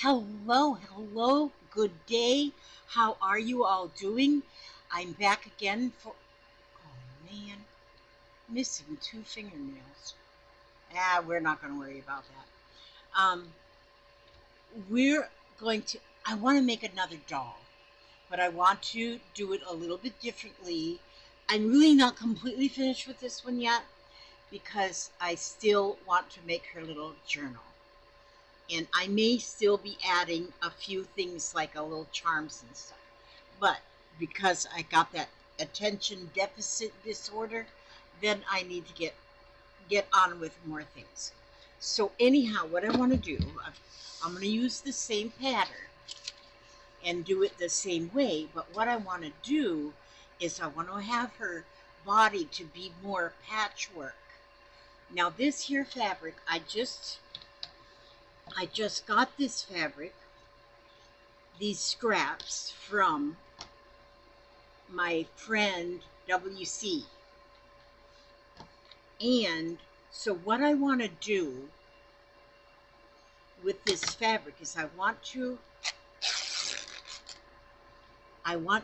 Hello, hello, good day. How are you all doing? I'm back again for. Oh man, missing two fingernails. We're not going to worry about that. We're going to. I want to make another doll, but I want to do it a little bit differently. I'm really not completely finished with this one yet because I still want to make her little journal. And I may still be adding a few things like a little charms and stuff. But because I got that attention deficit disorder, then I need to get on with more things. So anyhow, what I want to do, I'm going to use the same pattern and do it the same way. But what I want to do is I want to have her body to be more patchwork. Now this here fabric, I just got this fabric, these scraps from my friend WC. And so what I want to do with this fabric is I want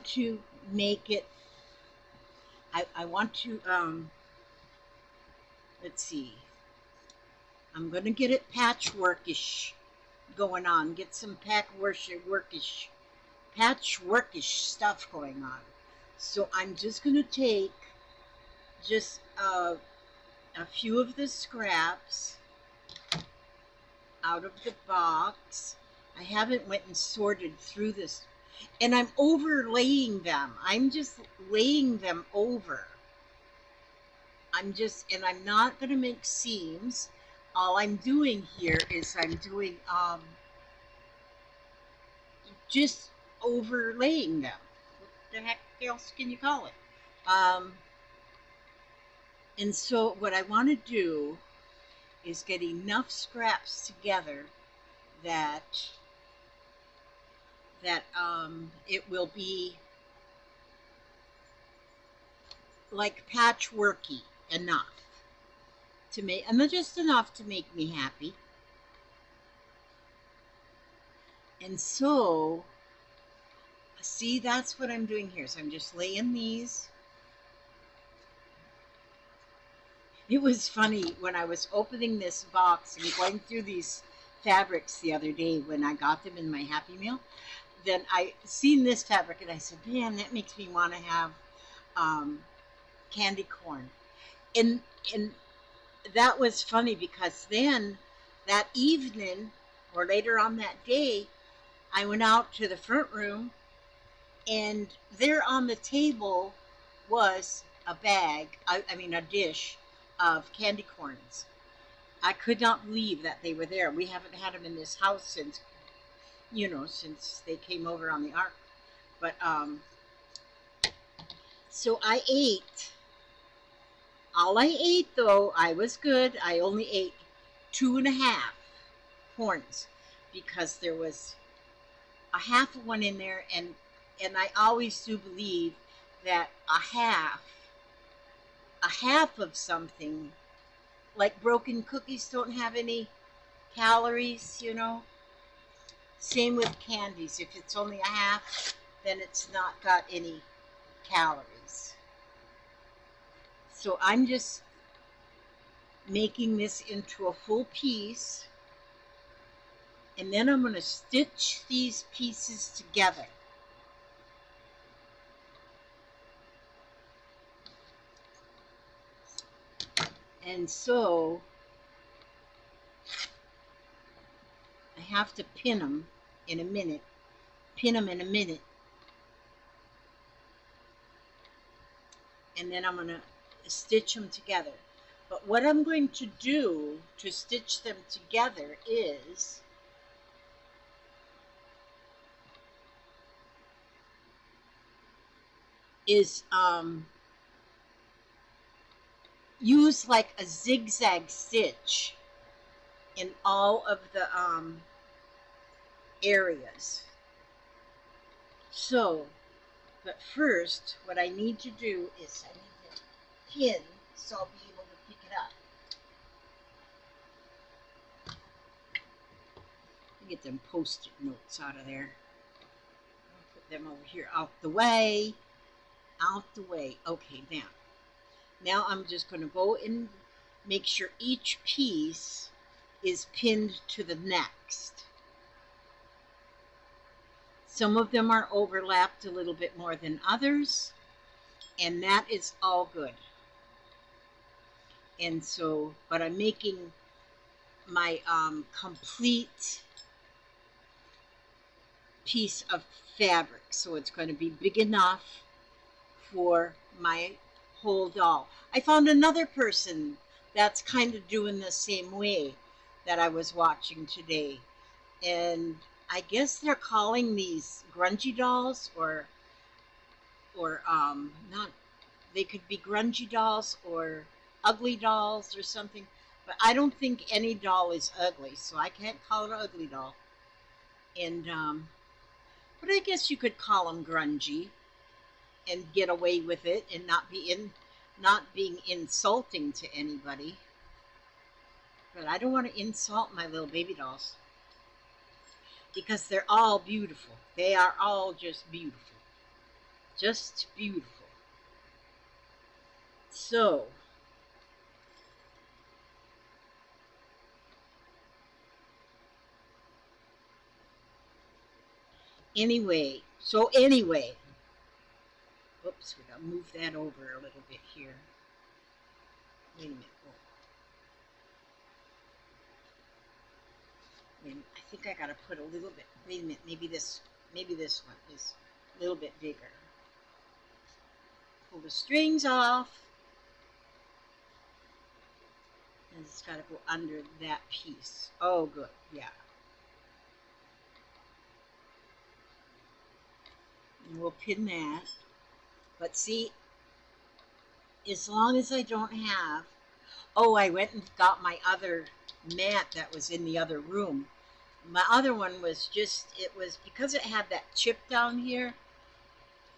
to make it, I want to, let's see, I'm going to get it patchworkish going on, get some patchworkish stuff going on. So I'm just going to take just a few of the scraps out of the box. I haven't went and sorted through this, and I'm overlaying them. I'm just laying them over. I'm not going to make seams. All I'm doing here is I'm doing just overlaying them. What the heck else can you call it? And so what I want to do is get enough scraps together that it will be like patchworky enough to make, and just enough to make me happy. And so, see, that's what I'm doing here. So I'm just laying these. It was funny when I was opening this box and going through these fabrics the other day when I got them in my Happy Meal. Then I seen this fabric and I said, man, that makes me want to have candy corn. And that was funny because then that evening or later on that day, I went out to the front room and there on the table was a bag, I mean a dish of candy corns. I could not believe that they were there. We haven't had them in this house since, since they came over on the ark. But so I ate. All I ate though, I was good. I only ate 2.5 corns because there was a half of one in there, and I always do believe that a half of something, like broken cookies don't have any calories, Same with candies. If it's only a half, then it's not got any calories. So I'm just making this into a full piece, and then I'm going to stitch these pieces together. And so I have to pin them in a minute. And then I'm going to stitch them together. But what I'm going to do to stitch them together is use like a zigzag stitch in all of the areas. So, but first, what I need to do is I need to pin so I'll be able to pick it up. Get them post-it notes out of there. I'll put them over here out the way. Out the way. Okay, now I'm just going to go and make sure each piece is pinned to the next. Some of them are overlapped a little bit more than others, and that is all good. And so, but I'm making my complete piece of fabric, so it's going to be big enough for my whole doll. I found another person that's kind of doing the same way that I was watching today, and I guess they're calling these grungy dolls, or not. They could be grungy dolls or ugly dolls or something, but I don't think any doll is ugly, so I can't call it an ugly doll. And but I guess you could call them grungy and get away with it and not being insulting to anybody. But I don't want to insult my little baby dolls because they're all beautiful. They are all just beautiful. Just beautiful. So, anyway, oops, we gotta move that over a little bit here. Wait a minute. I think I gotta put a little bit. Wait a minute. Maybe this one is a little bit bigger. Pull the strings off, and it's gotta go under that piece. Oh, good. Yeah. And we'll pin that. But see, as long as I don't have. Oh, I went and got my other mat that was in the other room. My other one was just, it was because it had that chip down here.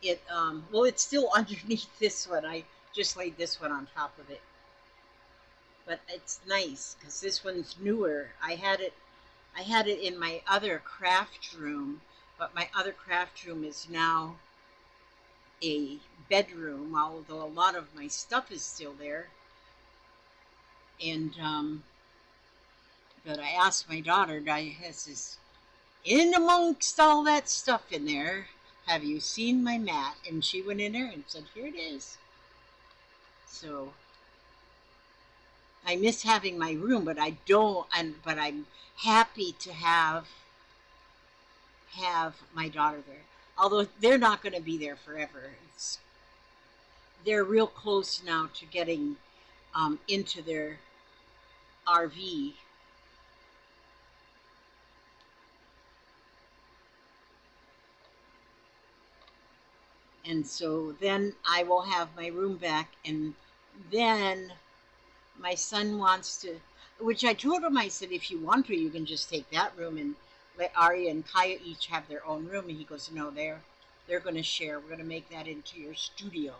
It well, it's still underneath this one. I just laid this one on top of it. But it's nice because this one's newer. I had it in my other craft room, but my other craft room is now a bedroom, although a lot of my stuff is still there. And but I asked my daughter, I has this, in amongst all that stuff in there, have you seen my mat? And she went in there and said, here it is. So I miss having my room, but I don't. But I'm happy to have my daughter there. Although they're not going to be there forever. They're real close now to getting into their RV. And so then I will have my room back, and then my son wants to, which I told him, I said, if you want to, you can just take that room and let Arya and Kaya each have their own room. And he goes, no, they're going to share. We're going to make that into your studio.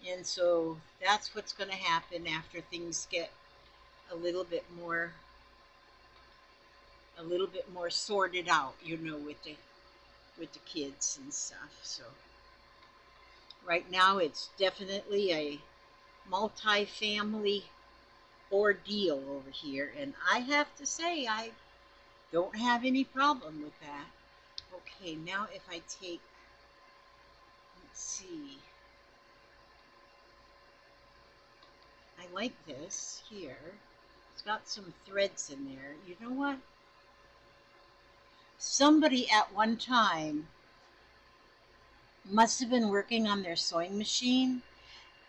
And so that's what's going to happen after things get a little bit more sorted out, you know, with the kids and stuff. So right now it's definitely a multi-family ordeal over here, and I have to say I don't have any problem with that. Okay, now if I take, let's see, I like this here. It's got some threads in there. You know what? Somebody at one time must have been working on their sewing machine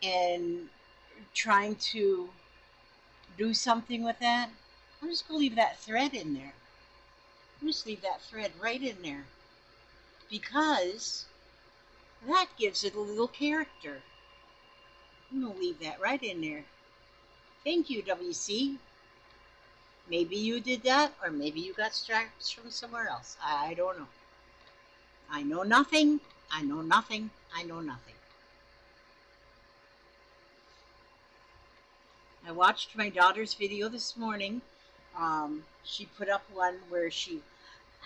and trying to do something with that. I'm just going to leave that thread in there. I'm just leave that thread right in there because that gives it a little character. I'm going to leave that right in there. Thank you, WC. Maybe you did that, or maybe you got straps from somewhere else. I don't know. I know nothing. I know nothing. I know nothing. I watched my daughter's video this morning She put up one where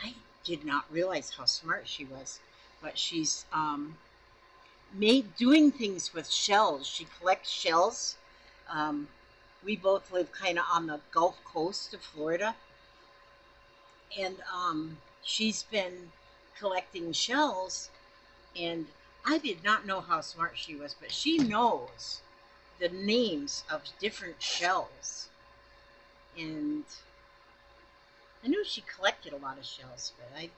I did not realize how smart she was, but she's made doing things with shells. She collects shells. Um, we both live kind of on the Gulf Coast of Florida, and she's been collecting shells. And I did not know how smart she was, but she knows the names of different shells. And I knew she collected a lot of shells, but I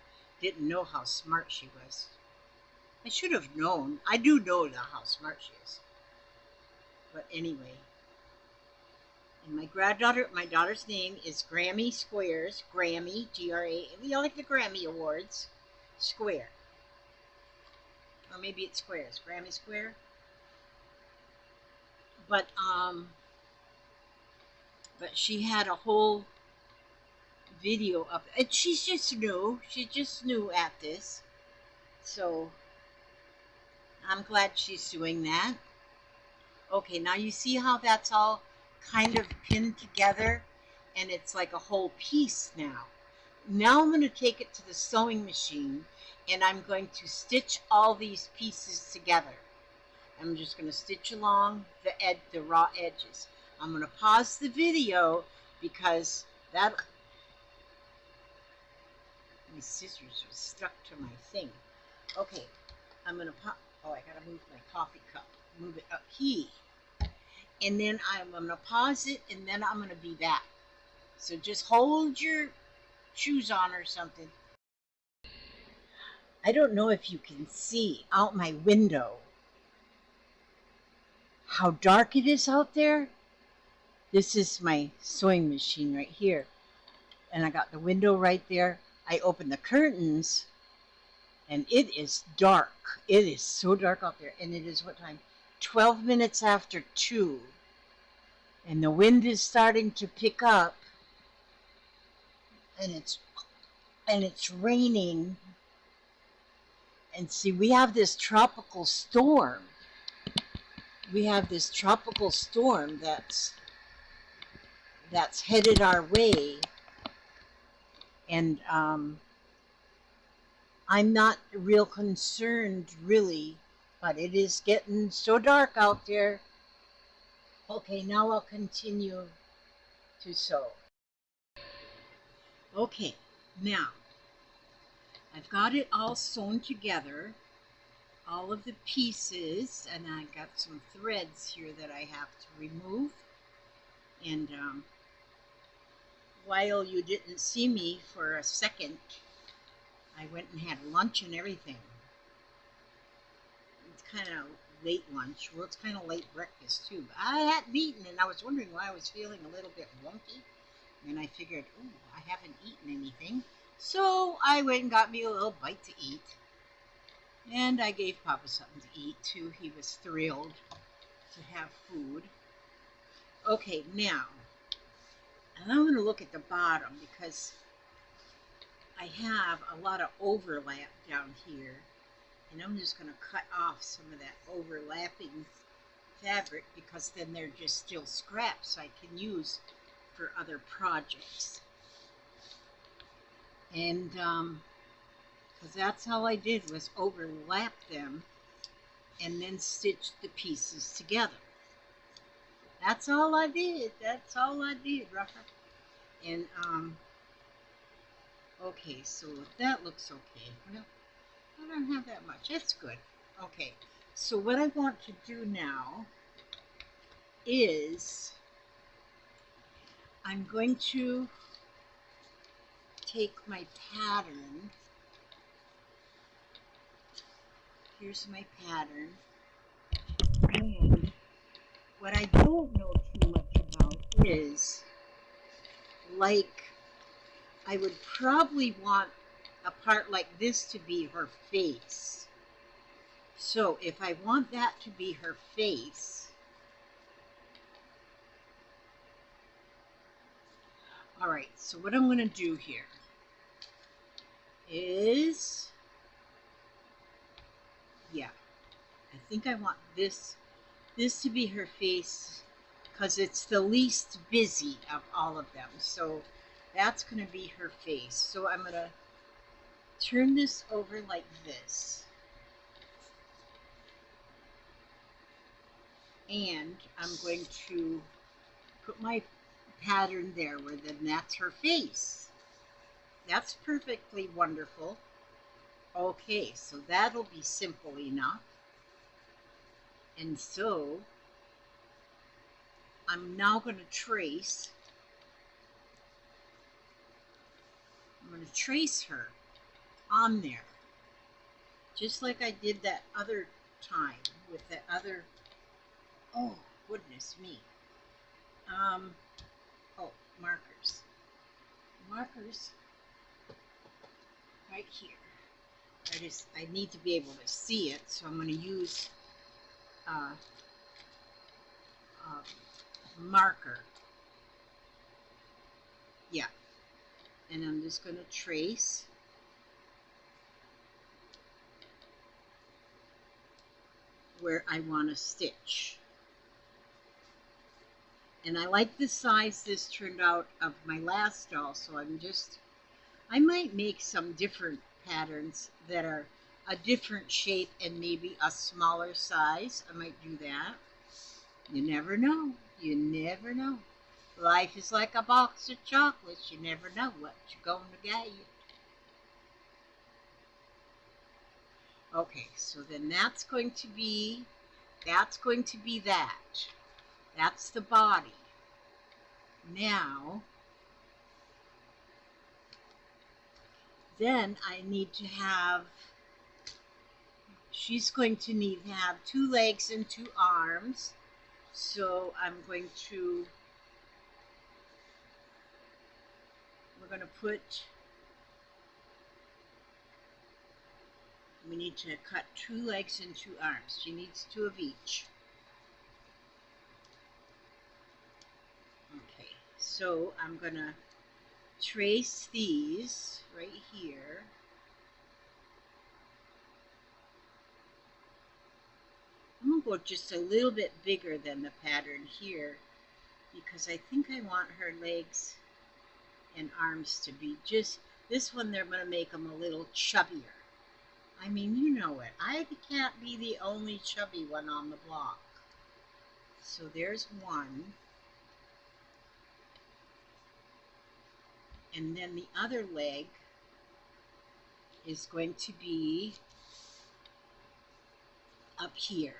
didn't know how smart she was. I should have known. I do know now how smart she is. But anyway, and my daughter's name is Grammy Squares, Grammy, Gra. We all like the Grammy Awards, Square, or maybe it's Squares, Grammy Square. But she had a whole video up, and she's just new. She just new at this, so I'm glad she's doing that. Okay, now you see how that's all kind of pinned together, and it's like a whole piece now. Now I'm going to take it to the sewing machine, and I'm going to stitch all these pieces together. I'm just going to stitch along the raw edges. I'm going to pause the video because my scissors are stuck to my thing. Okay, I'm going to oh, I got to move my coffee cup. Move it up here. And then I'm going to pause it, and then I'm going to be back. So just hold your shoes on or something. I don't know if you can see out my window how dark it is out there. This is my sewing machine right here. And I got the window right there. I open the curtains, and it is dark. It is so dark out there. And it is what time? 12 minutes after 2. And the wind is starting to pick up. And it's raining. And see, we have this tropical storm. That's headed our way. And I'm not real concerned, really, but it is getting so dark out there. Okay, now I'll continue to sew. Okay, now I've got it all sewn together, all of the pieces, and I got some threads here that I have to remove. And while you didn't see me for a second, I went and had lunch and everything. It's kind of late lunch. Well, it's kind of late breakfast too. But I hadn't eaten, and I was wondering why I was feeling a little bit wonky. And I figured, oh, I haven't eaten anything. So I went and got me a little bite to eat. And I gave Papa something to eat too. He was thrilled to have food. Okay, now, and I'm going to look at the bottom because I have a lot of overlap down here. And I'm just going to cut off some of that overlapping fabric because then they're just still scraps I can use for other projects. And because that's all I did was overlap them and then stitch the pieces together. That's all I did. Ruffer. And okay, so that looks okay. Well, I don't have that much. That's good. Okay, so what I want to do now is I'm going to take my pattern. Here's my pattern. And what I don't know too much about is, like, I would probably want a part like this to be her face. So if I want that to be her face, all right, so what I'm going to do here is, yeah, I think I want this to be her face because it's the least busy of all of them. So That's going to be her face. So I'm going to turn this over like this. And I'm going to put my pattern there where then that's her face. That's perfectly wonderful. Okay, so that'll be simple enough. And so I'm now going to trace. I'm going to trace her on there, just like I did that other time with that other, oh, goodness me. Oh, markers. Markers right here. I need to be able to see it, so I'm going to use marker. Yeah. And I'm just going to trace. Where I want to stitch. And I like the size this turned out of my last doll, so I might make some different patterns that are a different shape and maybe a smaller size. I might do that. You never know. You never know. Life is like a box of chocolates. You never know what you're going to get. Okay, so then that's going to be that. That's the body. Now, then I need to have, she's going to need to have 2 legs and 2 arms. So we're going to put, we need to cut 2 legs and 2 arms. She needs 2 of each. Okay, so I'm going to trace these right here. I'm going to go just a little bit bigger than the pattern here because I think I want her legs and arms to be just, this one they're going to make them a little chubbier. I mean, you know it. I can't be the only chubby one on the block. So there's one. And then the other leg is going to be up here.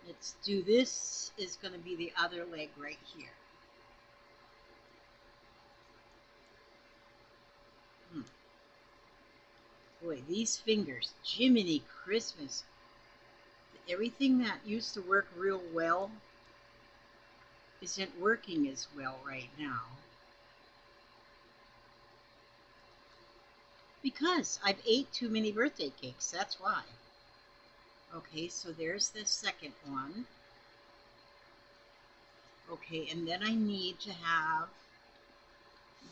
Let's do this, is going to be the other leg right here. Boy, these fingers, Jiminy Christmas. Everything that used to work real well isn't working as well right now. Because I've ate too many birthday cakes, that's why. Okay, so there's the second one. Okay, and then I need to have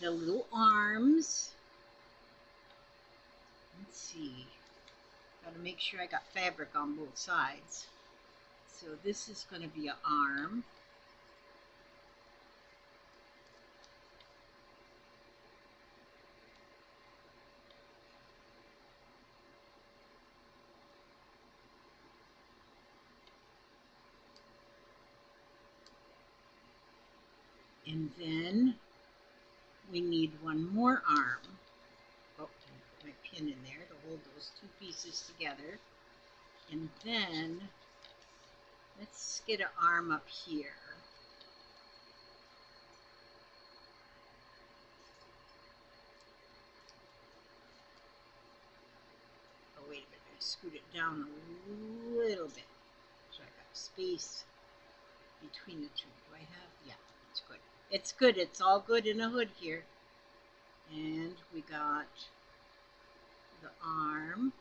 the little arms. Let's see. Got to make sure I got fabric on both sides. So this is going to be an arm. And then we need one more arm. Oh, put my pin in there to hold those 2 pieces together. And then let's get an arm up here. Oh, wait a minute. I scoot it down a little bit. So I got space between the 2. Do I have? Yeah, it's good. It's good. It's all good in a hood here. And we got the arm.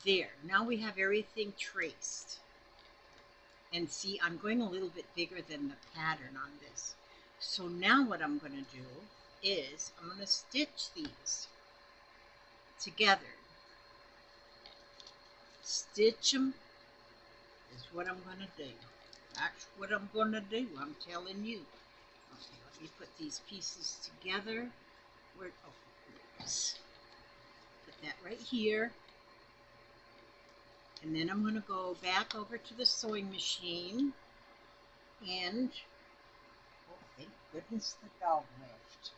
There. Now we have everything traced. And see, I'm going a little bit bigger than the pattern on this. So now what I'm going to do is I'm going to stitch these together. Stitch them is what I'm going to do. That's what I'm going to do. I'm telling you. Okay, me put these pieces together. Where, oh, yes. Put that right here. And then I'm going to go back over to the sewing machine. And, oh, thank goodness the dog left.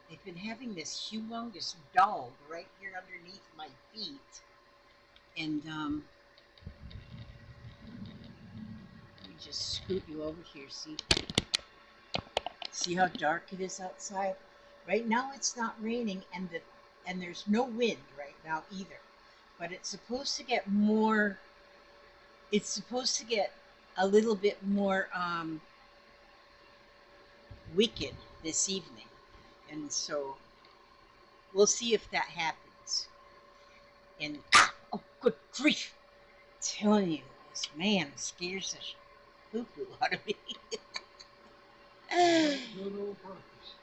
They've been having this humongous dog right here underneath my feet. And, let me just scoot you over here, see? See how dark it is outside? Right now it's not raining, and there's no wind right now either. But it's supposed to get more, it's supposed to get a little bit more wicked this evening. And so we'll see if that happens. And, oh, good grief. I'm telling you, this man scares the poo-poo out of me.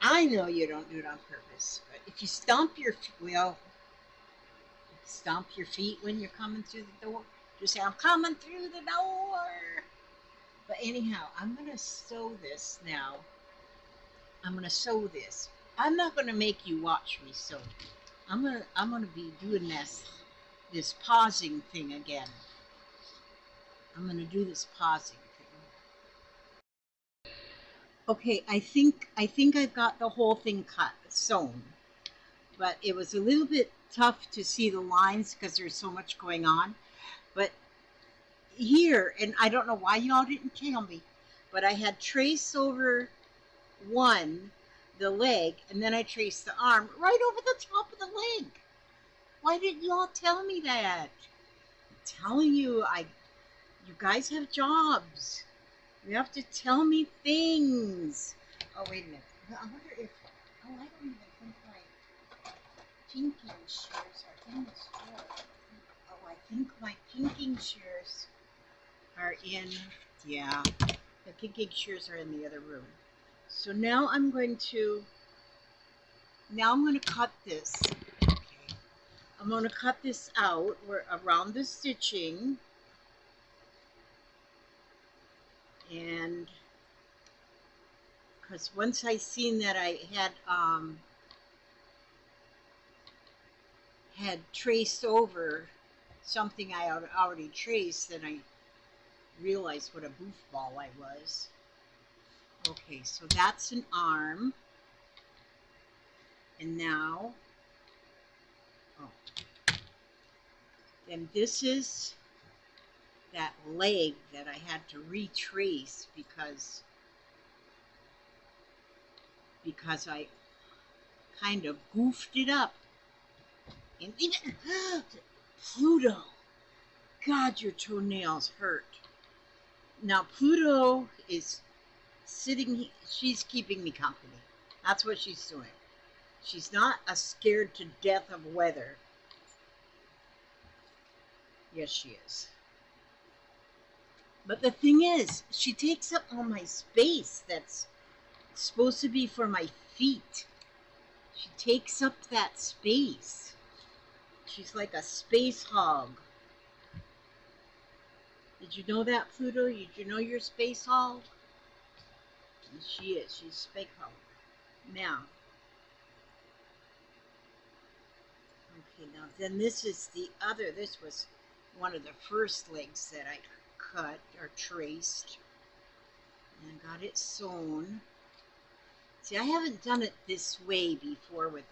I know you don't do it on purpose, but if you stomp your feet when you're coming through the door, just say, I'm coming through the door. But anyhow, I'm going to sew this now. I'm going to sew this. I'm not going to make you watch me sew. I'm going to be doing this pausing thing again. I'm going to do this pausing thing. Okay, I think I've got the whole thing sewn. But it was a little bit tough to see the lines because there's so much going on. But here, and I don't know why y'all didn't tell me, but I had traced over the leg, and then I traced the arm right over the top of the leg. Why didn't y'all tell me that? I'm telling you, you guys have jobs. You have to tell me things. Oh, wait a minute. I wonder if, I don't even think my pinking shears are in the store. Oh, I think my pinking shears are in, yeah, the pinking shears are in the other room. So now I'm going to cut this. Okay. I'm going to cut this out around the stitching. And because once I seen that I had traced over something I already traced, then I realized what a goofball I was. Okay, so that's an arm. And now, oh, then this is that leg that I had to retrace because I kind of goofed it up. And even, Pluto, God, your toenails hurt. Now, Pluto is sitting, she's keeping me company. That's what she's doing. She's not scared to death of weather. Yes, she is. But the thing is, she takes up all my space that's supposed to be for my feet. She takes up that space. She's like a space hog. Did you know that, Pluto? Did you know you're a space hog? She is. She's a space hog. Now, okay, now then this is the other. This was one of the first legs that I cut or traced and got it sewn. See, I haven't done it this way before with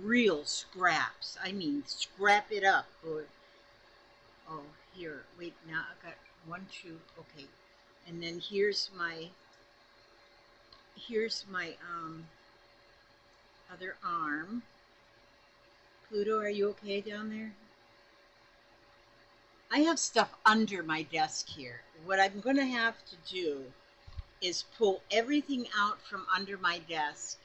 real scraps. I mean, scrap it up. Or, oh, here, wait, now I got 1, 2, okay. And then here's my other arm. Pluto, are you okay down there? I have stuff under my desk here. What I'm going to have to do is pull everything out from under my desk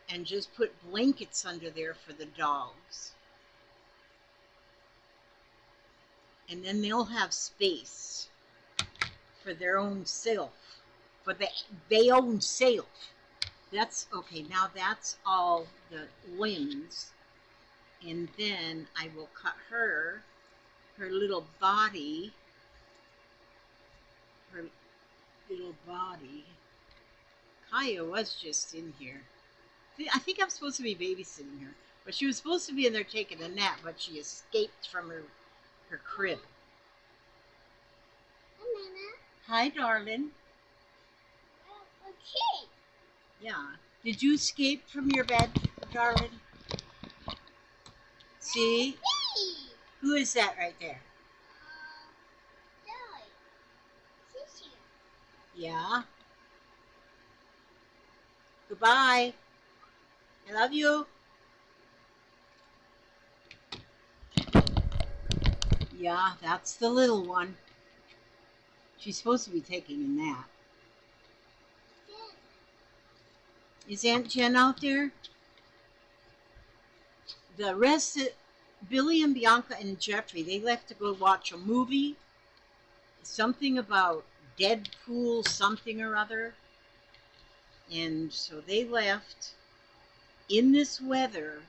and just put blankets under there for the dogs. And then they'll have space for their own self, for they own self. That's okay. Now that's all the limbs, and then I will cut her little body, Kaya was just in here. I think I'm supposed to be babysitting her, but she was supposed to be in there taking a nap, but she escaped from her crib. Hi, darling. Okay. Yeah. Did you escape from your bed, darling? See? Hey. Who is that right there? Dolly. Sister. Yeah. Goodbye. I love you. Yeah, that's the little one. She's supposed to be taking a nap. Is Aunt Jen out there? The rest of Billy and Bianca and Jeffrey, they left to go watch a movie. Something about Deadpool, something or other. And so they left in this weather,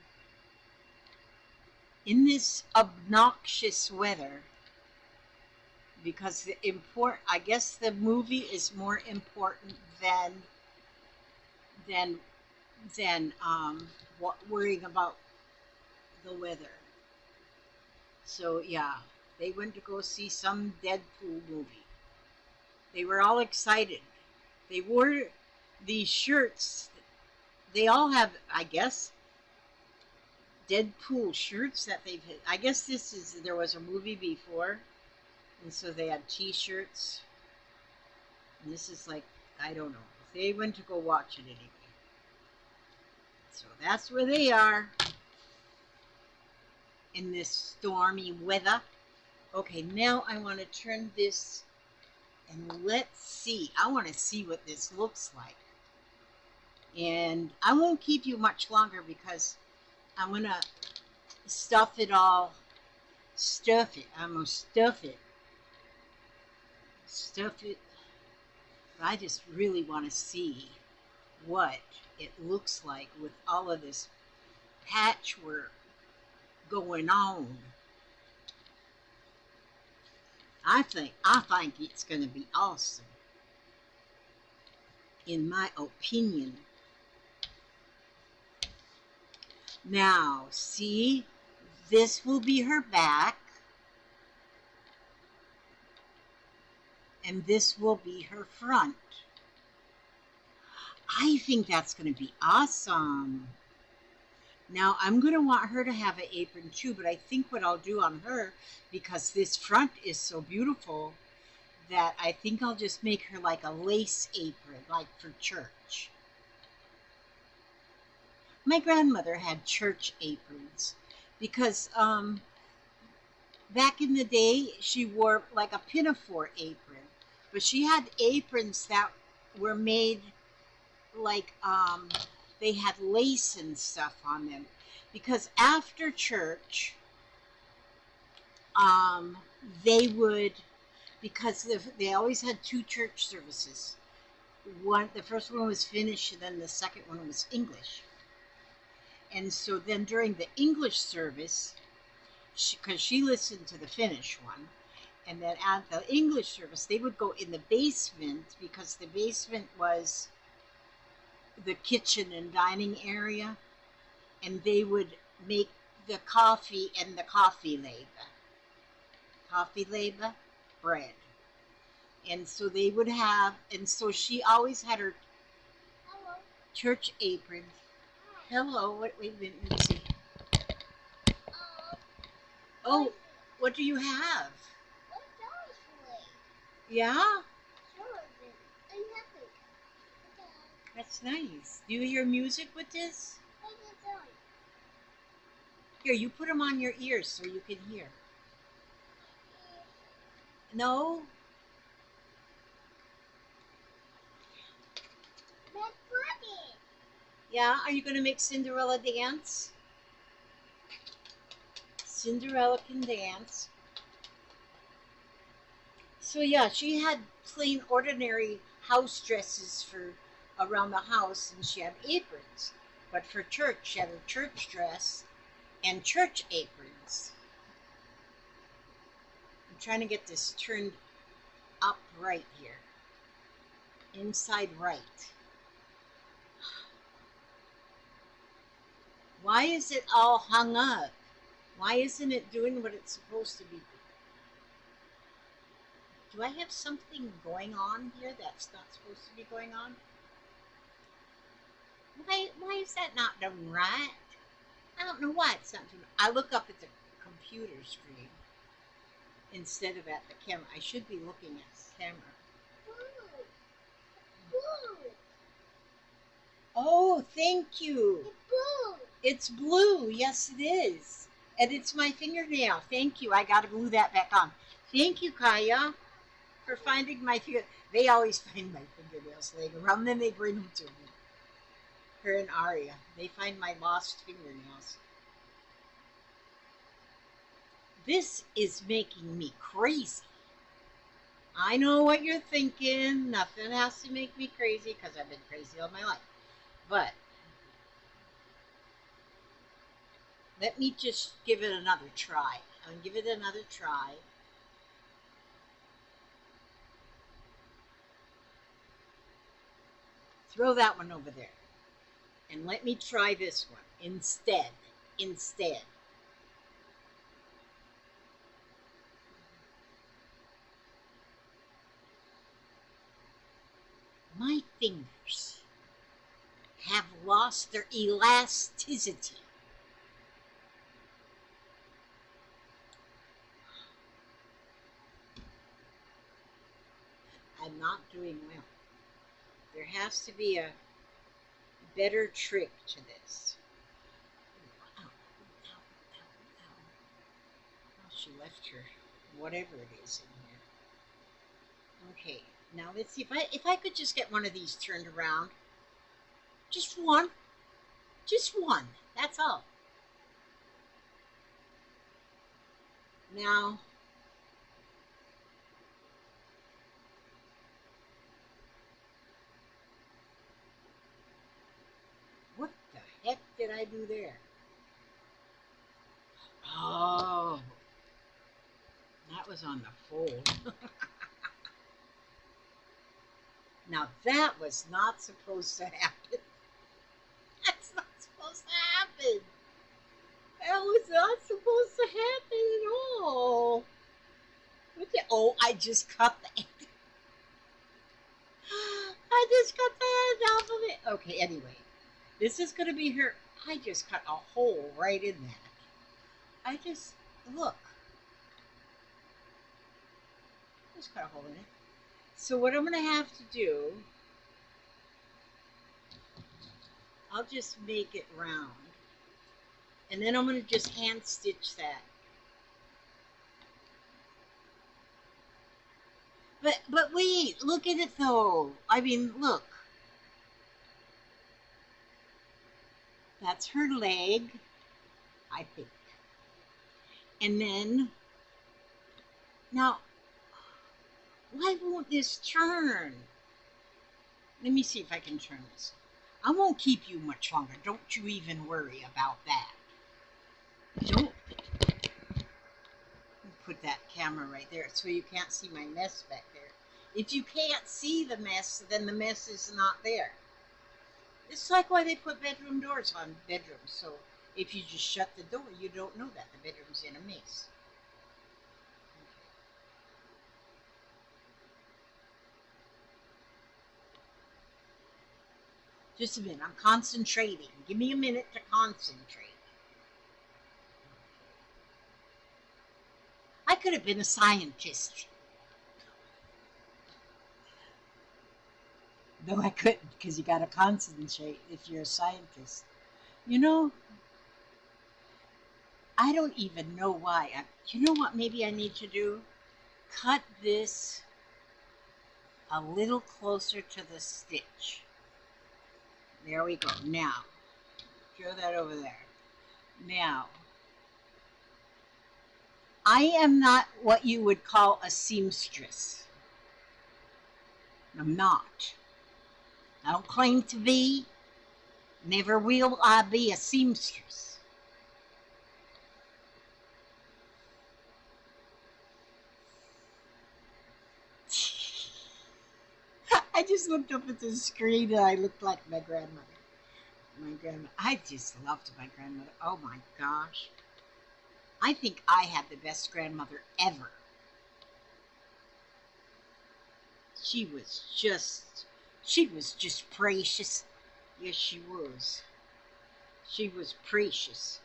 in this obnoxious weather, because I guess the movie is more important than what worrying about the weather. So yeah, they went to go see some Deadpool movie. They were all excited. They wore these shirts. They all have, I guess, Deadpool shirts that they've. I guess there was a movie before, and so they had T-shirts. And this is like, I don't know. They went to go watch it anyway. So that's where they are in this stormy weather. Okay, now I want to turn this and let's see. I want to see what this looks like. And I won't keep you much longer because I'm going to stuff it all. Stuff it. I'm going to stuff it. Stuff it. But I just really want to see what it looks like with all of this patchwork going on. I think it's going to be awesome, in my opinion. Now, see, this will be her back, and this will be her front. I think that's going to be awesome. Now, I'm going to want her to have an apron too, but I think what I'll do on her, because this front is so beautiful, that I think I'll just make her like a lace apron, like for church. My grandmother had church aprons because back in the day she wore like a pinafore apron, but she had aprons that were made like they had lace and stuff on them, because after church they would, because they always had two church services. The first one was Finnish and then the second one was English. And so then during the English service, because she listened to the Finnish one, and then at the English service, they would go in the basement, because the basement was the kitchen and dining area, and they would make the coffee and the coffee labor bread. And so they would have, and so she always had her church apron. Hello, wait a minute, let me see. Oh, what do you have? Yeah? That's nice. Do you hear music with this? Here, you put them on your ears so you can hear. No? Yeah, are you going to make Cinderella dance? Cinderella can dance. So yeah, she had plain ordinary house dresses for around the house, and she had aprons. But for church, she had a church dress and church aprons. I'm trying to get this turned up right here. Inside right. Why is it all hung up? Why isn't it doing what it's supposed to be? Do I have something going on here that's not supposed to be going on? Why is that not done right? I don't know why it's not doing. I look up at the computer screen instead of at the camera. I should be looking at the camera. Blue. Blue. Oh, thank you. It's blue. It's blue. Yes, it is. And it's my fingernail. Thank you. I got to glue that back on. Thank you, Kaya, for finding my finger. They always find my fingernails laying around, then they bring them to me. Her and Aria. They find my lost fingernails. This is making me crazy. I know what you're thinking. Nothing has to make me crazy because I've been crazy all my life. But let me just give it another try. I'll give it another try. Throw that one over there. And let me try this one instead. Instead. My fingers have lost their elasticity. I'm not doing well. There has to be a better trick to this. Ow, ow, ow, ow. Oh, she left her whatever it is in here. Okay, now let's see if I could just get one of these turned around. Just one. Just one. That's all. Now, what the heck did I do there? Oh, that was on the fold. Now that was not supposed to happen. That's not supposed to happen. That was not supposed to happen at all. What the, oh, I just cut the I just cut the end off of it. Okay, anyway. This is gonna be her. I just cut a hole right in that. I just look. Just cut a hole in it. So what I'm gonna have to do, I'll just make it round. And then I'm gonna just hand stitch that. But wait, look at it though. I mean, look. That's her leg, I think. And then now why won't this turn? Let me see if I can turn this. I won't keep you much longer. Don't you even worry about that. Don't put that camera right there so you can't see my mess back there. If you can't see the mess, then the mess is not there. It's like why they put bedroom doors on bedrooms. So if you just shut the door, you don't know that the bedroom's in a mess. Just a minute. I'm concentrating. Give me a minute to concentrate. I could have been a scientist. No, I couldn't because you got to concentrate if you're a scientist. You know, I don't even know why. You know what maybe I need to do? Cut this a little closer to the stitch. There we go. Now, throw that over there. Now, I am not what you would call a seamstress. I'm not. I don't claim to be. Never will I be a seamstress. I just looked up at the screen and I looked like my grandmother. My grandma, I just loved my grandmother. Oh my gosh. I think I had the best grandmother ever. She was just, she was just precious. Yes, she was. She was precious.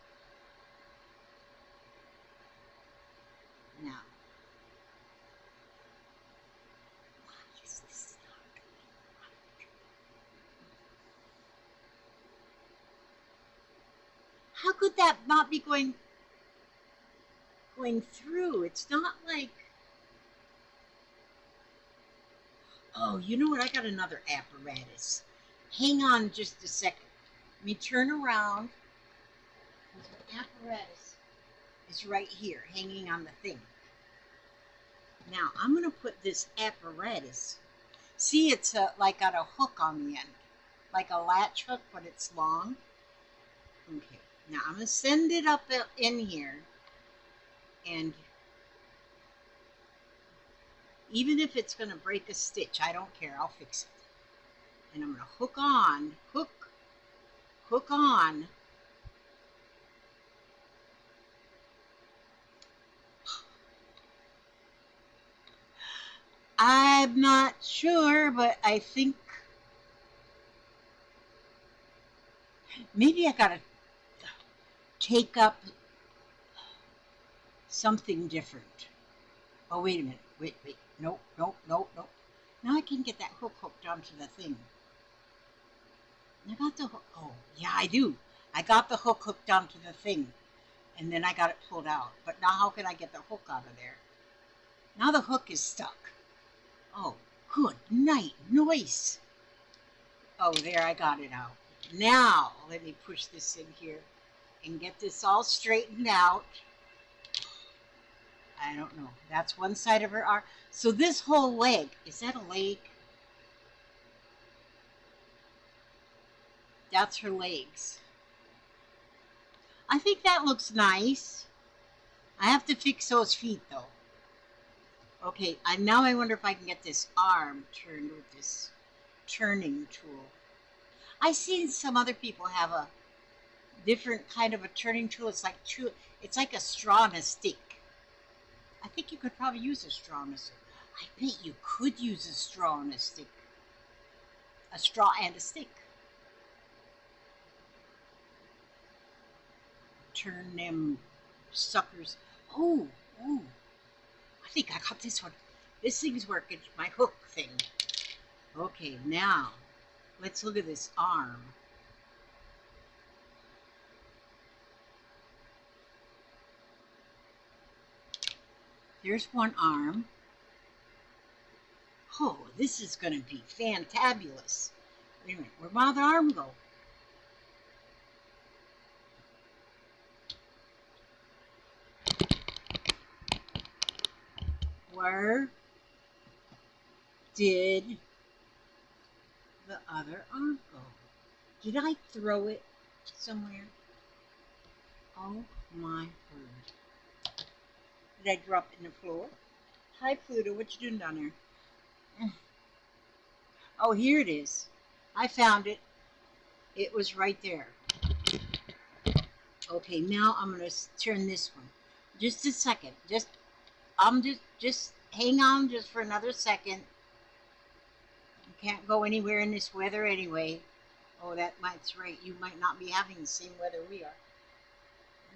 Now, why is this not going? How could that not be going through? It's not like. Oh, you know what? I got another apparatus. Hang on just a second. Let me turn around. The apparatus is right here, hanging on the thing. Now I'm going to put this apparatus. See, it's like got a hook on the end, like a latch hook, but it's long. Okay. Now I'm going to send it up in here, and even if it's going to break a stitch, I don't care. I'll fix it. And I'm going to hook on, hook on. I'm not sure, but I think maybe I got to take up something different. Oh, wait a minute. Wait. Nope. Now I can get that hook hooked onto the thing. I got the hook. Oh, yeah, I do. I got the hook hooked onto the thing, and then I got it pulled out. But now how can I get the hook out of there? Now the hook is stuck. Oh, good night, noise. Oh, there, I got it out. Now, let me push this in here and get this all straightened out. I don't know. That's one side of her arm. So this whole leg, is that a leg? That's her legs. I think that looks nice. I have to fix those feet though. Okay, now I wonder if I can get this arm turned with this turning tool. I've seen some other people have a different kind of a turning tool. It's like a straw and a stick. I think you could probably use a straw and a stick. I bet you could use a straw and a stick. A straw and a stick. Turn them suckers. Oh, I think I got this one. This thing's working, my hook thing. Okay, now let's look at this arm. There's one arm. Oh, this is going to be fantabulous. Wait a minute, where'd my other arm go? Where did the other arm go? Did I throw it somewhere? Oh my word. Did I drop it in the floor? Hi Pluto, what you doing down there? Oh, here it is. I found it. It was right there. Okay, now I'm going to turn this one. Just a second. Just hang on just for another second. You can't go anywhere in this weather anyway. Oh, that's right. You might not be having the same weather we are.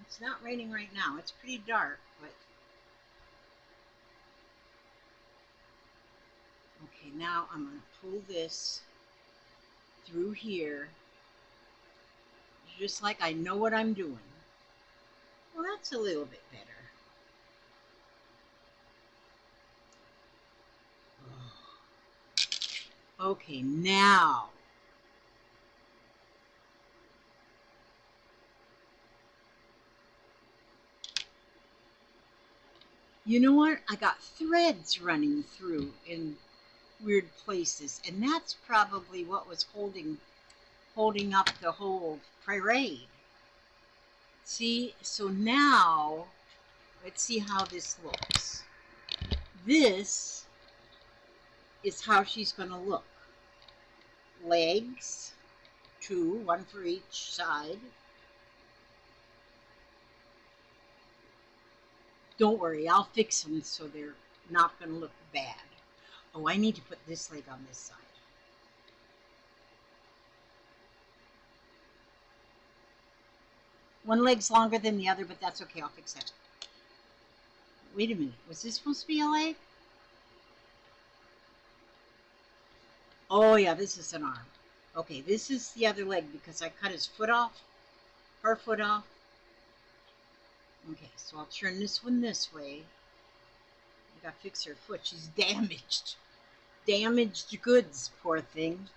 It's not raining right now. It's pretty dark, but okay, now I'm going to pull this through here just like I know what I'm doing. Well, that's a little bit better. Okay, now you know what? I got threads running through in weird places, and that's probably what was holding up the whole parade. See, so now let's see how this looks. This is how she's going to look. Legs, two, one for each side. Don't worry, I'll fix them so they're not going to look bad. Oh, I need to put this leg on this side. One leg's longer than the other, but that's okay. I'll fix that. Wait a minute. Was this supposed to be a leg? Oh, yeah, this is an arm. Okay, this is the other leg because I cut his foot off, her foot off. Okay, so I'll turn this one this way. I gotta fix her foot. She's damaged. Damaged goods, poor thing.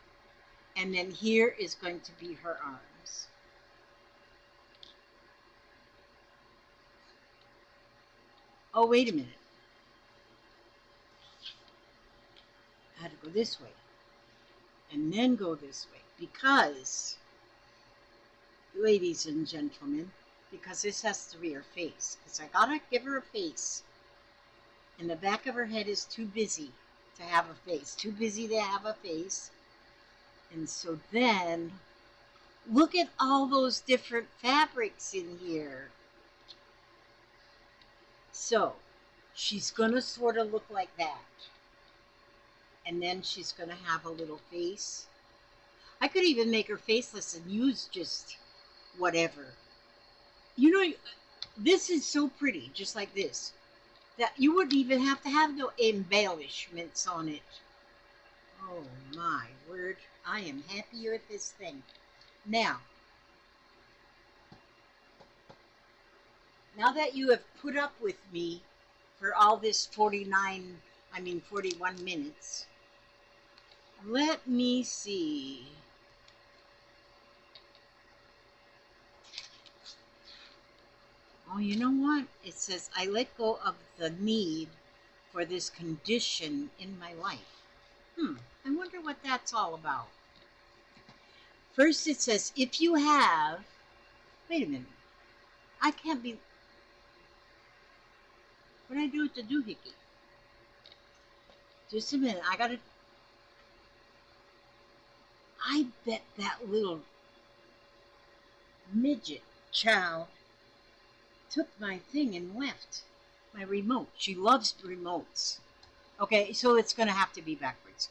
And then here is going to be her arms. Oh, wait a minute. I had to go this way. And then go this way. Because, ladies and gentlemen, because this has to be her face. Because I gotta give her a face. And the back of her head is too busy to have a face. Too busy to have a face. And so then, look at all those different fabrics in here. So, she's going to sort of look like that. And then she's going to have a little face. I could even make her faceless and use just whatever. You know, this is so pretty, just like this, that you wouldn't even have to have no embellishments on it. Oh my word, I am happy with this thing. Now that you have put up with me for all this 41 minutes, let me see. Oh, you know what? It says, I let go of the need for this condition in my life. I wonder what that's all about. First it says, if you have, wait a minute, I can't be, what did I do with the doohickey? Just a minute, I bet that little midget child took my thing and left. My remote. She loves remotes. Okay, so it's going to have to be backwards.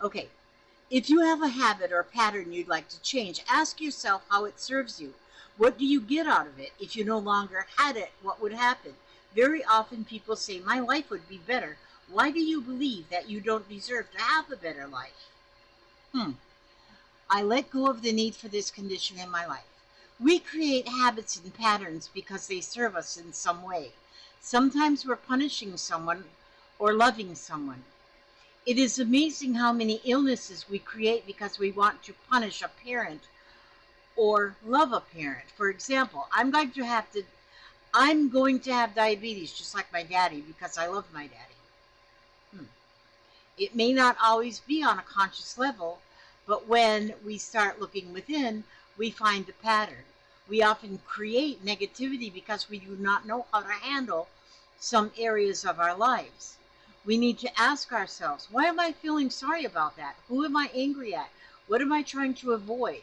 Okay, if you have a habit or pattern you'd like to change, ask yourself how it serves you. What do you get out of it? If you no longer had it, what would happen? Very often people say, my life would be better. Why do you believe that you don't deserve to have a better life? I let go of the need for this condition in my life. We create habits and patterns because they serve us in some way. Sometimes we're punishing someone or loving someone. It is amazing how many illnesses we create because we want to punish a parent or love a parent. For example, I'm going to have diabetes just like my daddy because I love my daddy. It may not always be on a conscious level, but when we start looking within, we find the pattern. We often create negativity because we do not know how to handle some areas of our lives. We need to ask ourselves, why am I feeling sorry about that? Who am I angry at? What am I trying to avoid?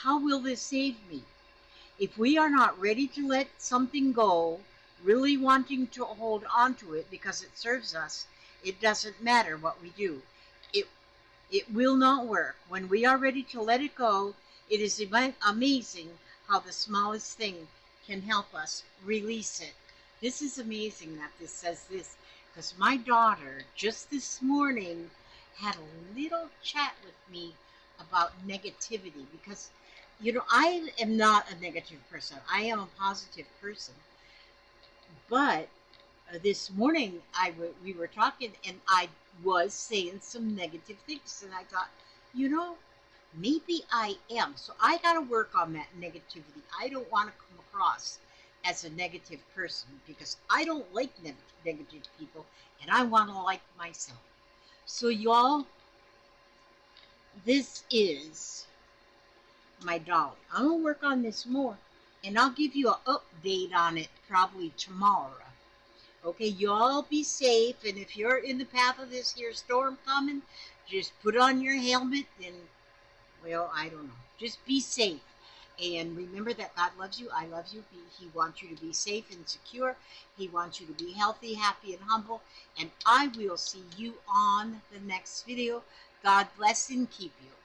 How will this save me? If we are not ready to let something go, really wanting to hold on to it because it serves us, it doesn't matter what we do. It will not work. When we are ready to let it go, it is amazing how the smallest thing can help us release it. This is amazing that this says this, because my daughter just this morning had a little chat with me about negativity, because I am not a negative person. I am a positive person. But this morning we were talking and I was saying some negative things, and I thought, maybe I am. So I got to work on that negativity. I don't want to come across as a negative person because I don't like negative people, and I want to like myself. So y'all, this is my dolly. I'm going to work on this more, and I'll give you an update on it probably tomorrow. Okay, y'all be safe, and if you're in the path of this here storm coming, just put on your helmet and Well, I don't know. Just be safe. And remember that God loves you. I love you. He wants you to be safe and secure. He wants you to be healthy, happy, and humble. And I will see you on the next video. God bless and keep you.